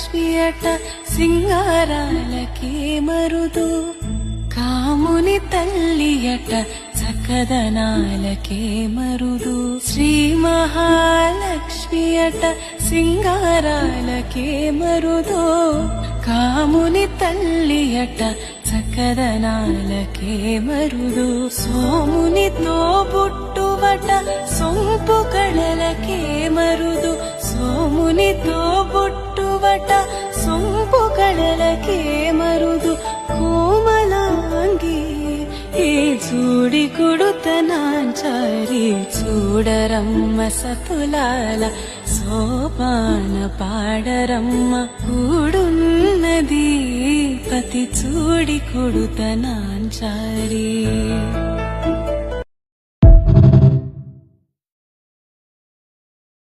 మహాలక్ష్మి అట సింగారాలకే మరుదు, కాముని తల్లి అట చక్కదనాలకే మరుదు. శ్రీ మహాలక్ష్మి అట సింగారాలకే మరుదు, కాముని తల్లి అట చక్కదనాలకే మరుదు. సోమునితో బుట్టువట సొంపు కళలకే మరుదు, సోమునితో బుట్టువట సొంపు కళలకే మరుదు. కోమలాంగి ఈ చూడి కుడుతనాంచారి చూడరమ్మ సతులాల సోపాన పాడరమ్మ. కూడున్నది పతి చూడి కుడుతనాంచారి.